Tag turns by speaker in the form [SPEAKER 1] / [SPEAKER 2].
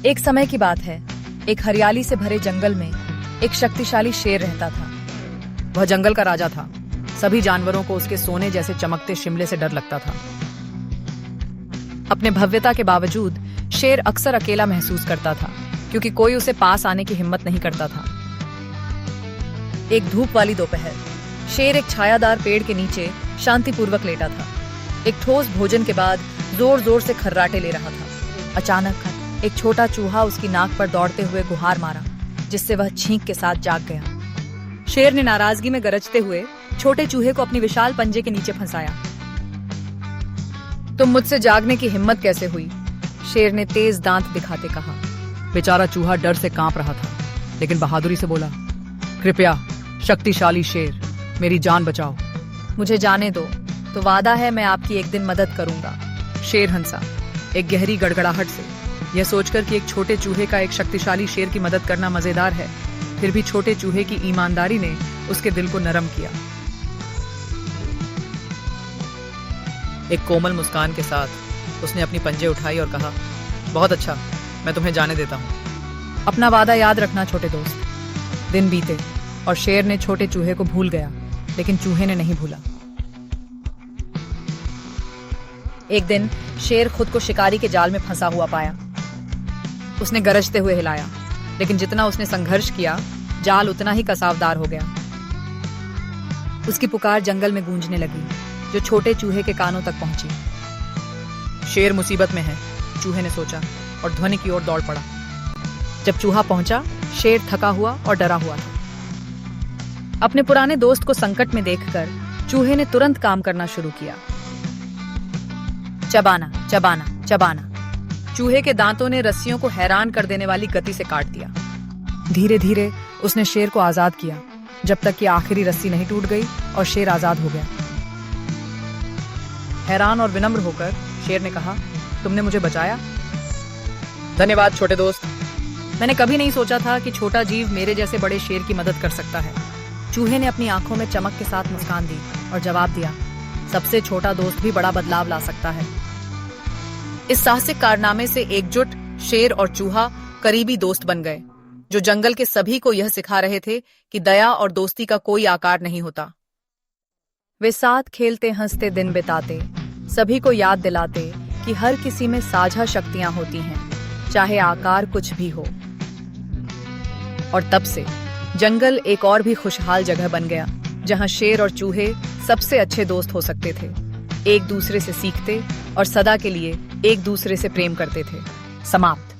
[SPEAKER 1] एक समय की बात है। एक हरियाली से भरे जंगल में एक शक्तिशाली शेर रहता था।
[SPEAKER 2] वह जंगल का राजा था। सभी जानवरों को उसके सोने जैसे चमकते शिमले से डर लगता था।
[SPEAKER 1] अपने भव्यता के बावजूद शेर अक्सर अकेला महसूस करता था, क्योंकि कोई उसे पास आने की हिम्मत नहीं करता था। एक धूप वाली दोपहर, शेर एक छायादार पेड़ के नीचे शांतिपूर्वक लेटा था। एक ठोस भोजन के बाद जोर जोर से खर्राटे ले रहा था। अचानक एक छोटा चूहा उसकी नाक पर दौड़ते हुए गुहार मारा, जिससे वह छींक के साथ जाग गया। शेर ने नाराजगी में गरजते हुए छोटे चूहे को अपनी विशाल पंजे के नीचे फंसाया। तुम मुझसे जागने की हिम्मत कैसे हुई? शेर ने तेज दांत दिखाते कहा।
[SPEAKER 2] बेचारा चूहा डर से कांप रहा था, लेकिन बहादुरी से बोला, कृपया शक्तिशाली शेर, मेरी जान बचाओ।
[SPEAKER 1] मुझे जाने दो, तो वादा है मैं आपकी एक दिन मदद करूंगा।
[SPEAKER 2] शेर हंसा, एक गहरी गड़गड़ाहट से। यह सोचकर कि एक छोटे चूहे का एक शक्तिशाली शेर की मदद करना मजेदार है, फिर भी छोटे चूहे की ईमानदारी ने उसके दिल को नरम किया। एक कोमल मुस्कान के साथ उसने अपनी पंजे उठाई और कहा, बहुत अच्छा, मैं तुम्हें जाने देता हूँ।
[SPEAKER 1] अपना वादा याद रखना छोटे दोस्त। दिन बीते और शेर ने छोटे चूहे को भूल गया, लेकिन चूहे ने नहीं भूला। एक दिन शेर खुद को शिकारी के जाल में फंसा हुआ पाया। उसने गरजते हुए हिलाया, लेकिन जितना उसने संघर्ष किया, जाल उतना ही कसावदार हो गया। उसकी पुकार जंगल में गूंजने लगी, जो छोटे चूहे के कानों तक पहुंची।
[SPEAKER 2] शेर मुसीबत में है, चूहे ने सोचा और ध्वनि की ओर दौड़ पड़ा।
[SPEAKER 1] जब चूहा पहुंचा, शेर थका हुआ और डरा हुआ था। अपने पुराने दोस्त को संकट में देखकर चूहे ने तुरंत काम करना शुरू किया। चबाना, चबाना, चबाना। चूहे के दांतों ने रस्सियों को हैरान कर देने वाली गति से काट दिया। धीरे धीरे उसने शेर को आजाद किया, जब तक कि आखिरी रस्सी नहीं टूट गई और शेर आजाद हो गया।
[SPEAKER 2] हैरान और विनम्र होकर शेर ने कहा, तुमने मुझे बचाया। धन्यवाद छोटे दोस्त।
[SPEAKER 1] मैंने कभी नहीं सोचा था कि छोटा जीव मेरे जैसे बड़े शेर की मदद कर सकता है। चूहे ने अपनी आंखों में चमक के साथ मुस्कान दी और जवाब दिया, सबसे छोटा दोस्त भी बड़ा बदलाव ला सकता है। इस साहसिक कारनामे से एकजुट शेर और चूहा करीबी दोस्त बन गए, जो जंगल के सभी को यह सिखा रहे थे कि दया और दोस्ती का कोई आकार नहीं होता। वे साथ खेलते हंसते दिन बिताते, सभी को याद दिलाते कि हर किसी में साझा शक्तियां होती हैं, चाहे आकार कुछ भी हो। और तब से जंगल एक और भी खुशहाल जगह बन गया, जहां शेर और चूहे सबसे अच्छे दोस्त हो सकते थे, एक दूसरे से सीखते और सदा के लिए एक दूसरे से प्रेम करते थे। समाप्त।